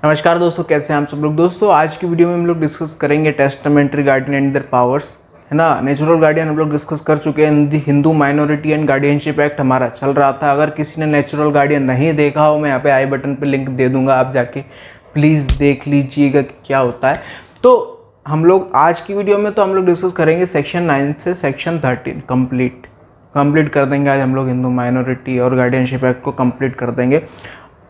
नमस्कार दोस्तों, कैसे हैं आप सब लोग। दोस्तों आज की वीडियो में हम लोग डिस्कस करेंगे testamentary guardian and there powers, है ना। नेचुरल गार्डियन हम लोग डिस्कस कर चुके हैं। Hindu minority and guardianship act हमारा चल रहा था। अगर किसी ने नेचुरल गार्डियन नहीं देखा हो, मैं यहाँ पे आई बटन पे लिंक दे दूंगा, आप जाके प्लीज़ देख लीजिएगा कि क्या होता है। तो हम लोग आज की वीडियो में हम लोग डिस्कस करेंगे सेक्शन 9 से सेक्शन 13 कंप्लीट कर देंगे। आज हम लोग हिंदू माइनॉरिटी और गार्डियनशिप एक्ट को कंप्लीट कर देंगे।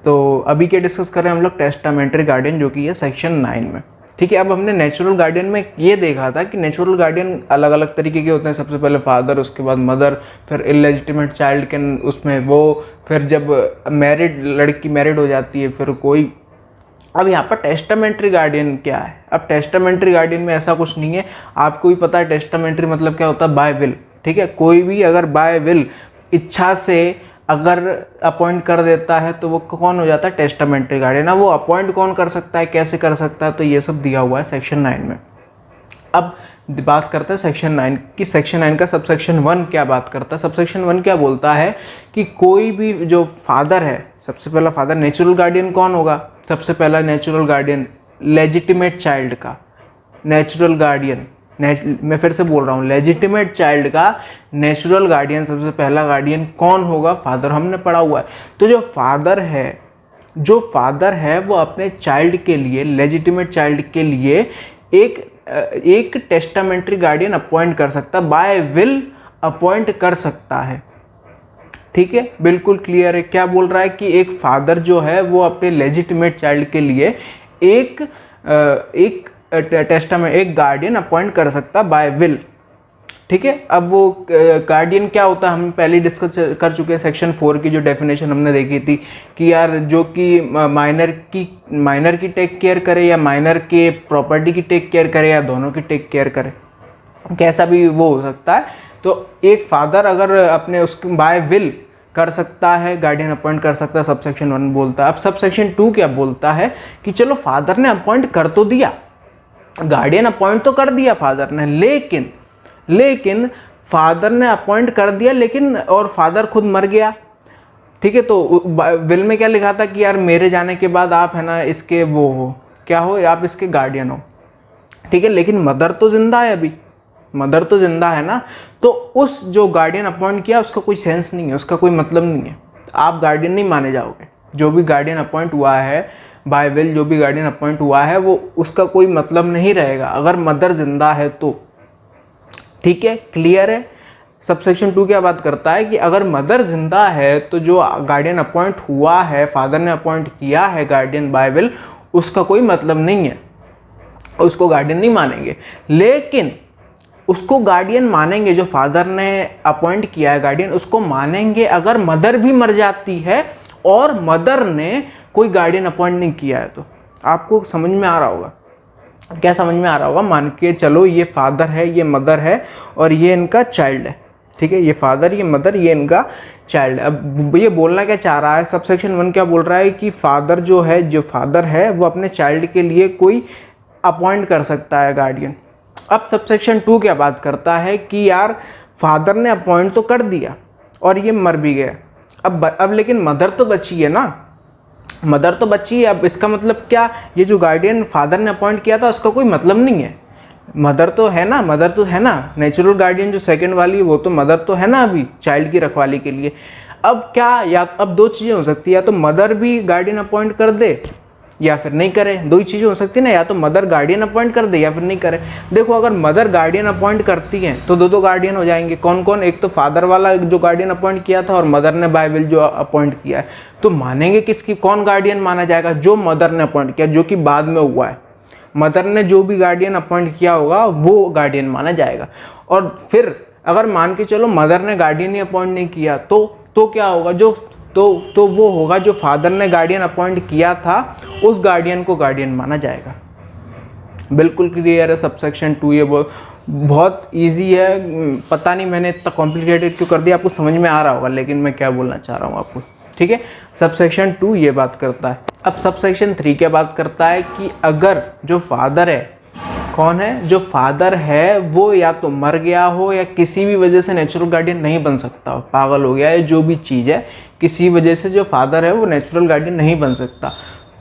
तो अभी क्या डिस्कस कर रहे हैं हम लोग, टेस्टामेंट्री गार्डियन, जो कि है सेक्शन 9 में। ठीक है, अब हमने नेचुरल गार्डियन में ये देखा था कि नेचुरल गार्डियन अलग अलग तरीके के होते हैं। सबसे पहले फादर, उसके बाद मदर, फिर इलेजिटिमेट चाइल्ड के उसमें वो, फिर जब मैरिड लड़की मैरिड हो जाती है फिर कोई। अब यहाँ पर टेस्टामेंट्री गार्डियन क्या है। अब टेस्टामेंट्री गार्डियन में ऐसा कुछ नहीं है, आपको भी पता है टेस्टामेंट्री मतलब क्या होता है, बाय विल। ठीक है, कोई भी अगर बाय विल इच्छा से अगर अपॉइंट कर देता है तो वो कौन हो जाता है, टेस्टामेंट्री गार्डियन। अब वो अपॉइंट कौन कर सकता है, कैसे कर सकता है, तो ये सब दिया हुआ है सेक्शन 9 में। अब बात करते हैं सेक्शन 9 की। सेक्शन 9 का सबसेक्शन 1 क्या बात करता है। सबसेक्शन 1 क्या बोलता है कि कोई भी जो फादर है, सबसे पहला फादर, नेचुरल गार्डियन कौन होगा, सबसे पहला नेचुरल गार्डियन लेजिटिमेट चाइल्ड का नेचुरल गार्डियन, मैं फिर से बोल रहा हूँ, लेजिटिमेट चाइल्ड का नेचुरल गार्डियन, सबसे पहला गार्डियन कौन होगा, फादर। हमने पढ़ा हुआ है। तो जो फादर है वो अपने चाइल्ड के लिए, लेजिटिमेट चाइल्ड के लिए एक टेस्टामेंट्री गार्डियन अपॉइंट कर सकता है, बाय विल अपॉइंट कर सकता है। ठीक है, बिल्कुल क्लियर है। क्या बोल रहा है कि एक फादर जो है वो अपने लेजिटिमेट चाइल्ड के लिए एक टेस्टामेंट, एक गार्डियन अपॉइंट कर सकता बाय विल। ठीक है, अब वो गार्डियन क्या होता है हम पहले डिस्कस कर चुके हैं। सेक्शन 4 की जो डेफिनेशन हमने देखी थी कि यार जो कि माइनर की टेक केयर करे, या माइनर के प्रॉपर्टी की टेक केयर करे, या दोनों की टेक केयर करे, कैसा भी वो हो सकता है। तो एक फादर अगर अपने उसके बाय विल कर सकता है, गार्डियन अपॉइंट कर सकता है, सबसेक्शन 1 बोलता है। अब सबसेक्शन 2 क्या बोलता है कि चलो फादर ने अपॉइंट कर तो दिया, गार्डियन अपॉइंट तो कर दिया फादर ने, लेकिन फादर ने अपॉइंट कर दिया लेकिन और फादर खुद मर गया। ठीक है, तो विल में क्या लिखा था कि यार मेरे जाने के बाद आप है ना इसके वो हो, क्या हो, आप इसके गार्डियन हो। ठीक है, लेकिन मदर तो जिंदा है, अभी मदर तो जिंदा है ना। तो उस जो गार्डियन अपॉइंट किया उसका कोई सेंस नहीं है, उसका कोई मतलब नहीं है, आप गार्डियन नहीं माने जाओगे। जो भी गार्डियन अपॉइंट हुआ है बाय विल, जो भी गार्डियन अपॉइंट हुआ है वो उसका कोई मतलब नहीं रहेगा अगर मदर जिंदा है तो। ठीक है, क्लियर है। सबसेक्शन 2 क्या बात करता है कि अगर मदर जिंदा है तो जो गार्डियन अपॉइंट हुआ है, फादर ने अपॉइंट किया है गार्डियन बाय विल, उसका कोई मतलब नहीं है, उसको गार्डियन नहीं मानेंगे। लेकिन उसको गार्डियन मानेंगे, जो फादर ने अपॉइंट किया है गार्डियन, उसको मानेंगे अगर मदर भी मर जाती है और मदर ने कोई गार्डियन अपॉइंट नहीं किया है। तो आपको समझ में आ रहा होगा, क्या समझ में आ रहा होगा। मान के चलो ये फादर है, ये मदर है और ये इनका चाइल्ड है। ठीक है, ये फादर, ये मदर, ये इनका चाइल्ड है। अब ये बोलना क्या चाह रहा है, सबसेक्शन 1 क्या बोल रहा है कि फादर जो फादर है वो अपने चाइल्ड के लिए कोई अपॉइंट कर सकता है गार्डियन। अब सबसेक्शन 2 क्या बात करता है कि यार फादर ने अपॉइंट तो कर दिया और ये मर भी गया, अब लेकिन मदर तो बची है ना, मदर तो बची है। अब इसका मतलब क्या, ये जो गार्डियन फादर ने अपॉइंट किया था उसका कोई मतलब नहीं है। मदर तो है ना, नेचुरल गार्डियन जो सेकंड वाली वो तो मदर तो है ना अभी चाइल्ड की रखवाली के लिए। अब क्या, या अब दो चीज़ें हो सकती है, या तो मदर भी गार्डियन अपॉइंट कर दे या फिर नहीं करे। दो ही चीज़ें हो सकती है ना, या तो मदर गार्डियन अपॉइंट कर दे या फिर नहीं करे। देखो, अगर मदर गार्डियन अपॉइंट करती हैं तो दो गार्डियन हो जाएंगे। कौन कौन, एक तो फादर वाला जो गार्डियन अपॉइंट किया था और मदर ने बाय विल जो अपॉइंट किया है। तो मानेंगे किसकी, कौन गार्डियन माना जाएगा, जो मदर ने अपॉइंट किया, जो कि बाद में हुआ है। मदर ने जो भी गार्डियन अपॉइंट किया होगा वो गार्डियन माना जाएगा। और फिर अगर मान के चलो मदर ने गार्डियन ही अपॉइंट नहीं किया तो क्या होगा, तो वो होगा जो फादर ने गार्डियन अपॉइंट किया था उस गार्डियन को गार्डियन माना जाएगा। बिल्कुल क्लियर है सबसेक्शन 2। ये बहुत इजी है, पता नहीं मैंने इतना कॉम्प्लिकेटेड क्यों कर दिया, आपको समझ में आ रहा होगा, लेकिन मैं क्या बोलना चाह रहा हूँ आपको। ठीक है, सबसेक्शन 2 ये बात करता है। अब सबसेक्शन 3 क्या बात करता है कि अगर जो फादर है, कौन है, जो फादर है वो या तो मर गया हो या किसी भी वजह से नेचुरल गार्डियन नहीं बन सकता हो, पागल हो गया है, जो भी चीज़ है, किसी वजह से जो फादर है वो नेचुरल गार्डियन नहीं बन सकता,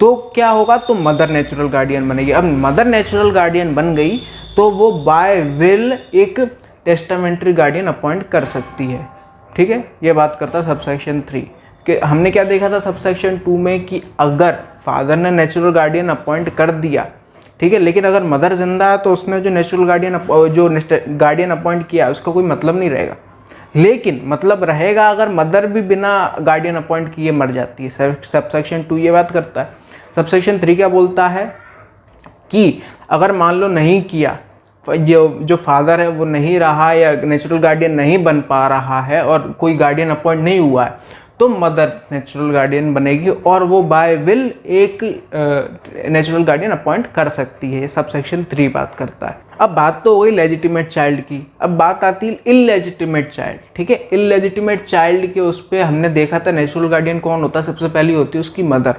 तो क्या होगा, तो मदर नेचुरल गार्डियन बनेगी। अब मदर नेचुरल गार्डियन बन गई तो वो बाय विल एक टेस्टामेंट्री गार्डियन अपॉइंट कर सकती है। ठीक है, ये बात करता है सबसेक्शन 3 कि हमने क्या देखा था सबसेक्शन 2 में कि अगर फादर ने नेचुरल गार्डियन अपॉइंट कर दिया, ठीक है, लेकिन अगर मदर जिंदा है तो उसने जो नेचुरल गार्डियन अपॉइंट किया उसका कोई मतलब नहीं रहेगा। लेकिन मतलब रहेगा अगर मदर भी बिना गार्डियन अपॉइंट किए मर जाती है। सबसेक्शन 2 ये बात करता है। सबसेक्शन 3 क्या बोलता है कि अगर मान लो नहीं किया, जो फादर है वो नहीं रहा या नेचुरल गार्डियन नहीं बन पा रहा है और कोई गार्डियन अपॉइंट नहीं हुआ है, तो मदर नेचुरल गार्डियन बनेगी और वो बाय विल एक नेचुरल गार्डियन अपॉइंट कर सकती है। सबसेक्शन 3 बात करता है। अब बात तो हो गई लेजिटिमेट चाइल्ड की, अब बात आती है इललेजिटिमेट चाइल्ड। ठीक है, इललेजिटिमेट चाइल्ड के उस पर हमने देखा था नेचुरल गार्डियन कौन होता है, सबसे पहली होती है उसकी मदर।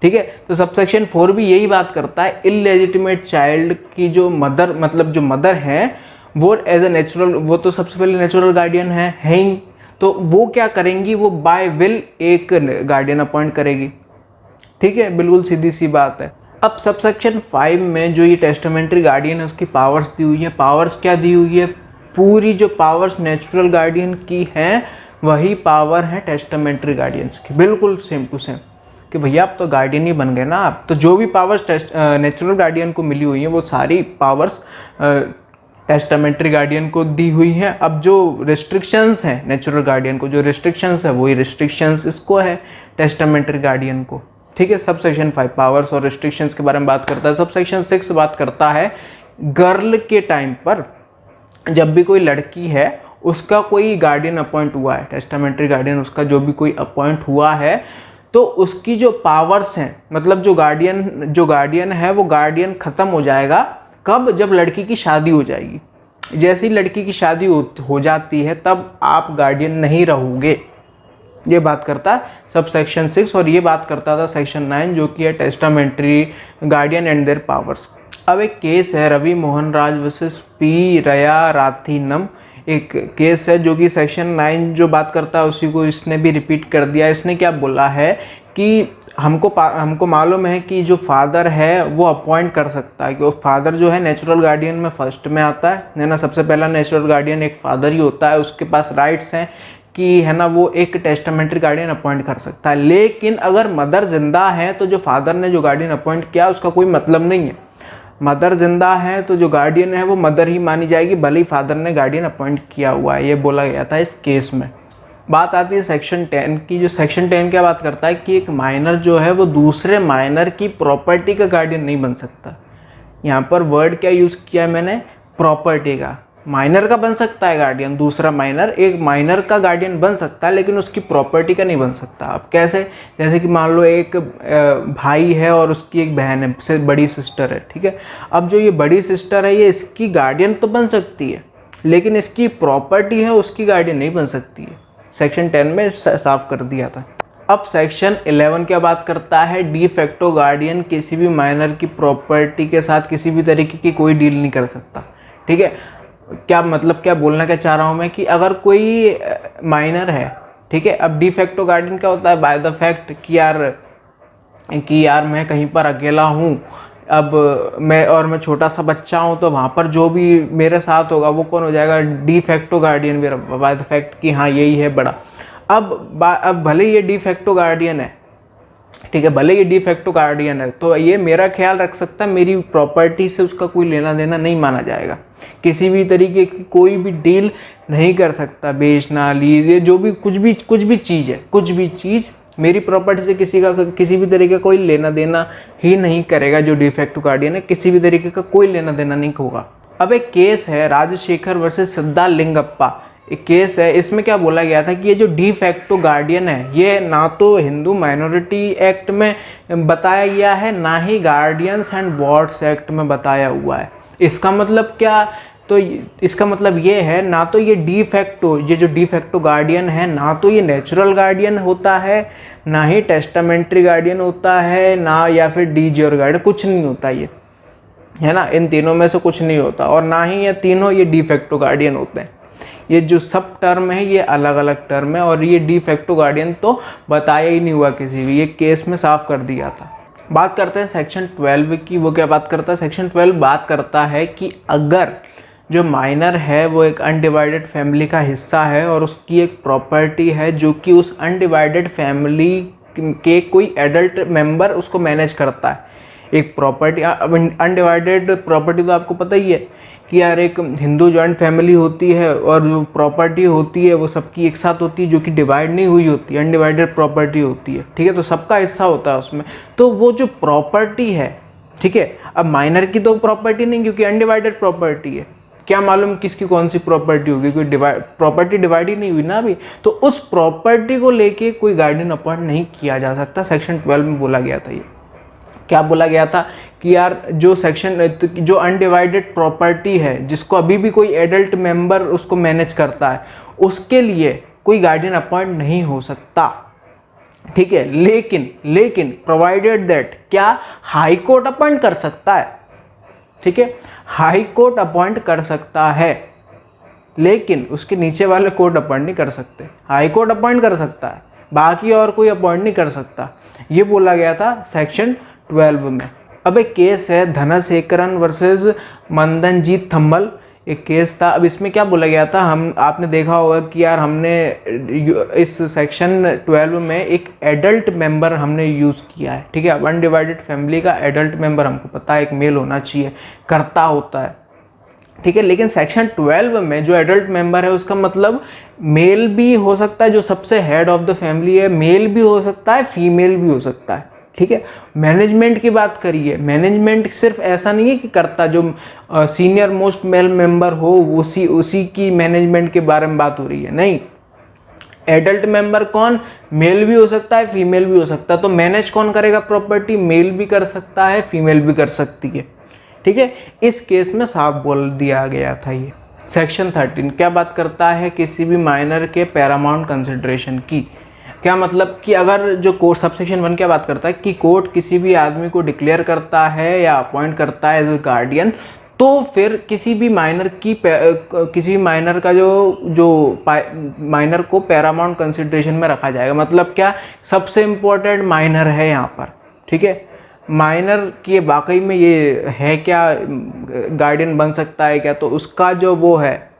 ठीक है, तो सबसेक्शन 4 भी यही बात करता है, इललेजिटिमेट चाइल्ड की जो मदर, मतलब जो मदर है वो एज ए नेचुरल, वो तो सबसे पहले नेचुरल गार्डियन है ही, तो वो क्या करेंगी, वो बाय विल एक गार्डियन अपॉइंट करेगी। ठीक है, बिल्कुल सीधी सी बात है। अब सबसेक्शन 5 में जो ये टेस्टामेंट्री गार्डियन है उसकी पावर्स दी हुई है। पावर्स क्या दी हुई है, पूरी जो पावर्स नेचुरल गार्डियन की हैं वही पावर है टेस्टामेंट्री गार्डियंस की, बिल्कुल सेम टू सेम, कि भैया आप तो गार्डियन ही बन गए ना आप। तो जो भी पावर्स नेचुरल गार्डियन को मिली हुई हैं वो सारी पावर्स टेस्टामेंट्री गार्डियन को दी हुई हैं। अब जो रिस्ट्रिक्शंस हैं नेचुरल गार्डियन को, जो रिस्ट्रिक्शंस है वही रिस्ट्रिक्शंस इसको है टेस्टामेंट्री गार्डियन को। ठीक है, सबसेक्शन 5 पावर्स और रिस्ट्रिक्शंस के बारे में बात करता है। सबसेक्शन 6 बात करता है गर्ल के टाइम पर, जब भी कोई लड़की है उसका कोई गार्डियन अपॉइंट हुआ है, टेस्टामेंट्री गार्डियन उसका जो भी कोई अपॉइंट हुआ है, तो उसकी जो पावर्स हैं, मतलब जो गार्डियन है वो गार्डियन ख़त्म हो जाएगा कब, जब लड़की की शादी हो जाएगी। जैसे ही लड़की की शादी हो जाती है तब आप गार्डियन नहीं रहोगे। ये बात करता है सबसेक्शन 6 और ये बात करता था सेक्शन 9 जो कि है testamentary guardian and there powers. अब एक केस है रवि मोहन राज वर्सेस पी रया राथीनम, एक केस है जो कि सेक्शन 9 जो बात करता है उसी को इसने भी रिपीट कर दिया। इसने क्या बोला है कि हमको मालूम है कि जो फादर है वो अपॉइंट कर सकता है, क्योंकि फादर जो है नेचुरल गार्डियन में फर्स्ट में आता है ना, सबसे पहला नेचुरल गार्डियन एक फादर ही होता है, उसके पास राइट्स हैं कि है ना वो एक टेस्टामेंट्री गार्डियन अपॉइंट कर सकता है। लेकिन अगर मदर जिंदा है तो जो फादर ने जो गार्डियन अपॉइंट किया उसका कोई मतलब नहीं है। मदर जिंदा है तो जो गार्डियन है वो मदर ही मानी जाएगी, भले ही फादर ने गार्डियन अपॉइंट किया हुआ है, ये बोला गया था इस केस में। बात आती है सेक्शन 10 की। जो सेक्शन 10 क्या बात करता है कि एक माइनर जो है वो दूसरे माइनर की प्रॉपर्टी का गार्डियन नहीं बन सकता। यहाँ पर वर्ड क्या यूज़ किया है मैंने, प्रॉपर्टी का। माइनर का बन सकता है गार्डियन, दूसरा माइनर एक माइनर का गार्डियन बन सकता है लेकिन उसकी प्रॉपर्टी का नहीं बन सकता। अब कैसे, जैसे कि मान लो एक भाई है और उसकी एक बहन है, से बड़ी सिस्टर है। ठीक है, अब जो ये बड़ी सिस्टर है ये इसकी गार्डियन तो बन सकती है लेकिन इसकी प्रॉपर्टी है उसकी गार्डियन नहीं बन सकती है। सेक्शन 10 में साफ कर दिया था। अब सेक्शन 11 क्या बात करता है, डी फैक्टो गार्डियन किसी भी माइनर की प्रॉपर्टी के साथ किसी भी तरीके की कोई डील नहीं कर सकता। ठीक है, क्या मतलब, क्या बोलना क्या चाह रहा हूँ मैं कि अगर कोई माइनर है, ठीक है, अब डी फैक्टो गार्डियन क्या होता है, बाय द फैक्ट कि यार मैं कहीं पर अकेला हूँ, अब मैं छोटा सा बच्चा हूँ, तो वहाँ पर जो भी मेरे साथ होगा वो कौन हो जाएगा, डी फैक्टो गार्डियन मेरा, बाय द फैक्ट कि हाँ यही है बड़ा। अब भले ये डी फैक्टो गार्डियन है, ठीक है, भले ये डी फैक्टो गार्डियन है तो ये मेरा ख्याल रख सकता है, मेरी प्रॉपर्टी से उसका कोई लेना देना नहीं माना जाएगा, किसी भी तरीके की कोई भी डील नहीं कर सकता, बेचना लीज, ये जो भी कुछ भी चीज़ है, कुछ भी चीज़ मेरी प्रॉपर्टी से किसी भी तरीके का कोई लेना देना ही नहीं करेगा। जो डी फैक्टो गार्डियन है किसी भी तरीके का कोई लेना देना नहीं होगा। अब एक केस है राजशेखर वर्सेस सिद्धालिंगप्पा, एक केस है, इसमें क्या बोला गया था कि ये जो डी फैक्टो गार्डियन है ये ना तो हिंदू माइनॉरिटी एक्ट में बताया गया है ना ही गार्डियंस एंड वार्ड्स एक्ट में बताया हुआ है। इसका मतलब क्या, तो इसका मतलब ये है ना तो ये जो डी फैक्टो गार्डियन है ना तो ये नेचुरल गार्डियन होता है, ना ही टेस्टामेंट्री गार्डियन होता है, ना या फिर डी ज्योर गार्डियन, कुछ नहीं होता ये, है ना, इन तीनों में से कुछ नहीं होता, और ना ही ये तीनों ये डी फैक्टो गार्डियन होते हैं। ये जो सब टर्म है ये अलग अलग टर्म है और ये डी फैक्टो गार्डियन तो बताया ही नहीं हुआ किसी भी, ये केस में साफ कर दिया था। बात करते हैं सेक्शन 12 की। वो क्या बात करता है? सेक्शन 12 बात करता है कि अगर जो माइनर है वो एक अनडिवाइडेड फैमिली का हिस्सा है और उसकी एक प्रॉपर्टी है जो कि उस अनडिवाइडेड फैमिली के कोई एडल्ट मेंबर उसको मैनेज करता है। एक प्रॉपर्टी, अनडिवाइडेड प्रॉपर्टी तो आपको पता ही है कि यार एक हिंदू जॉइंट फैमिली होती है और जो प्रॉपर्टी होती है वो सबकी एक साथ होती है, जो कि डिवाइड नहीं हुई होती है, अनडिवाइडेड प्रॉपर्टी होती है, ठीक है। तो सबका हिस्सा होता है उसमें। तो वो जो प्रॉपर्टी है, ठीक है, अब माइनर की तो प्रॉपर्टी नहीं क्योंकि अनडिवाइडेड प्रॉपर्टी है, क्या मालूम किसकी कौन सी प्रॉपर्टी होगी, कोई प्रॉपर्टी डिवाइड ही नहीं हुई ना अभी। तो उस प्रॉपर्टी को लेके कोई गार्डियन अपॉइंट नहीं किया जा सकता। सेक्शन 12 में बोला गया था। ये क्या बोला गया था कि यार जो अनडिवाइडेड प्रॉपर्टी है जिसको अभी भी कोई एडल्ट मेंबर उसको मैनेज करता है, उसके लिए कोई गार्डियन अपॉइंट नहीं हो सकता, ठीक है। लेकिन प्रोवाइडेड दैट क्या हाई कोर्ट अपॉइंट कर सकता है, ठीक है, हाई कोर्ट अपॉइंट कर सकता है, लेकिन उसके नीचे वाले कोर्ट अपॉइंट नहीं कर सकते। हाई कोर्ट अपॉइंट कर सकता है, बाकी और कोई अपॉइंट नहीं कर सकता। ये बोला गया था सेक्शन 12 में। अब एक केस है धनशेखरन वर्सेस मंदनजीत थम्मल, एक केस था। अब इसमें क्या बोला गया था, आपने देखा होगा कि यार हमने इस सेक्शन 12 में एक एडल्ट मेंबर हमने यूज़ किया है, ठीक है। अब अनडिवाइडेड फैमिली का एडल्ट मेंबर हमको पता है एक मेल होना चाहिए, कर्ता होता है, ठीक है। लेकिन सेक्शन 12 में जो एडल्ट मेंबर है उसका मतलब मेल भी हो सकता है, जो सबसे हेड ऑफ द फैमिली है, मेल भी हो सकता है, फीमेल भी हो सकता है, ठीक है। मैनेजमेंट की बात करिए, मैनेजमेंट सिर्फ ऐसा नहीं है कि करता जो सीनियर मोस्ट मेल मेंबर हो उसी की मैनेजमेंट के बारे में बात हो रही है, नहीं। एडल्ट मेंबर कौन, मेल भी हो सकता है, फीमेल भी हो सकता है। तो मैनेज कौन करेगा प्रॉपर्टी, मेल भी कर सकता है, फीमेल भी कर सकती है, ठीक है। इस केस में साफ बोल दिया गया था ये। सेक्शन 13 क्या बात करता है, किसी भी माइनर के पैरामाउंट कंसिडरेशन की। क्या मतलब कि अगर जो कोर्ट, सबसेक्शन 1 क्या बात करता है कि कोर्ट किसी भी आदमी को डिक्लेयर करता है या अपॉइंट करता है एज ए गार्डियन, तो फिर किसी भी माइनर का जो माइनर को पैरामाउंट कंसिडरेशन में रखा जाएगा। मतलब क्या, सबसे इम्पोर्टेंट माइनर है यहाँ पर, ठीक है। माइनर की वाकई में ये है क्या, गार्डियन बन सकता है क्या, तो उसका जो वो है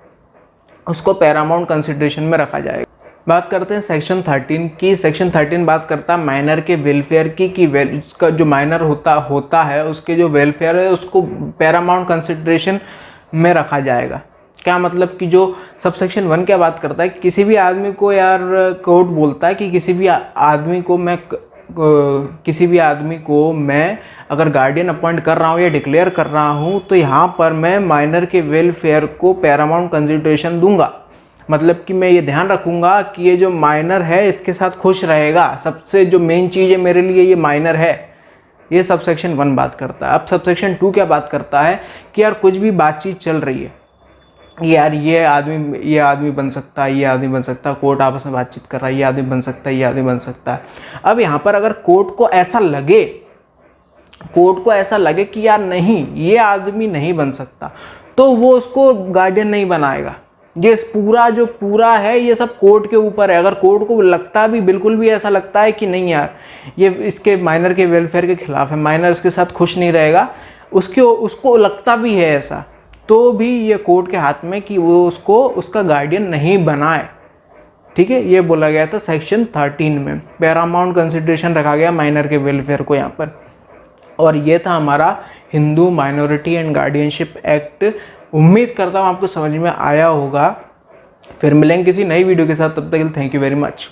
उसको पैरामाउंट कंसिडरेशन में रखा जाएगा। बात करते हैं सेक्शन 13 की। सेक्शन 13 बात करता है माइनर के वेलफेयर की, कि उसका जो माइनर होता है उसके जो वेलफेयर है उसको पैरामाउंट कंसिडरेशन में रखा जाएगा। क्या मतलब कि जो सबसेक्शन 1 क्या बात करता है कि किसी भी आदमी को, यार कोर्ट बोलता है कि किसी भी आदमी को मैं अगर गार्डियन अपॉइंट कर रहा हूँ या डिक्लेयर कर रहा हूँ तो यहाँ पर मैं माइनर के वेलफेयर को पैरामाउंट कंसिडरेशन दूंगा। मतलब कि मैं ये ध्यान रखूंगा कि ये जो माइनर है इसके साथ खुश रहेगा, सबसे जो मेन चीज़ है मेरे लिए ये माइनर है। ये सबसेक्शन 1 बात करता है। अब सबसेक्शन 2 क्या बात करता है कि यार कुछ भी बातचीत चल रही है, यार ये आदमी बन सकता है, ये आदमी बन सकता है, कोर्ट आपस में बातचीत कर रहा है, ये आदमी बन सकता है, ये आदमी बन सकता है। अब यहाँ पर अगर कोर्ट को ऐसा लगे कि यार नहीं, ये आदमी नहीं बन सकता, तो वो उसको गार्डियन नहीं बनाएगा। ये पूरा है ये सब कोर्ट के ऊपर है। अगर कोर्ट को लगता भी, बिल्कुल भी ऐसा लगता है कि नहीं यार ये इसके माइनर के वेलफेयर के खिलाफ है, माइनर इसके साथ खुश नहीं रहेगा, उसको लगता भी है ऐसा, तो भी ये कोर्ट के हाथ में कि वो उसका गार्डियन नहीं बनाए, ठीक है। ये बोला गया था सेक्शन 13 में, पैरामाउंट कंसिडरेशन रखा गया माइनर के वेलफेयर को यहाँ पर। और ये था हमारा Hindu minority and guardianship act. उम्मीद करता हूँ आपको समझ में आया होगा। फिर मिलेंगे किसी नई वीडियो के साथ, तब तक के लिए थैंक यू वेरी मच।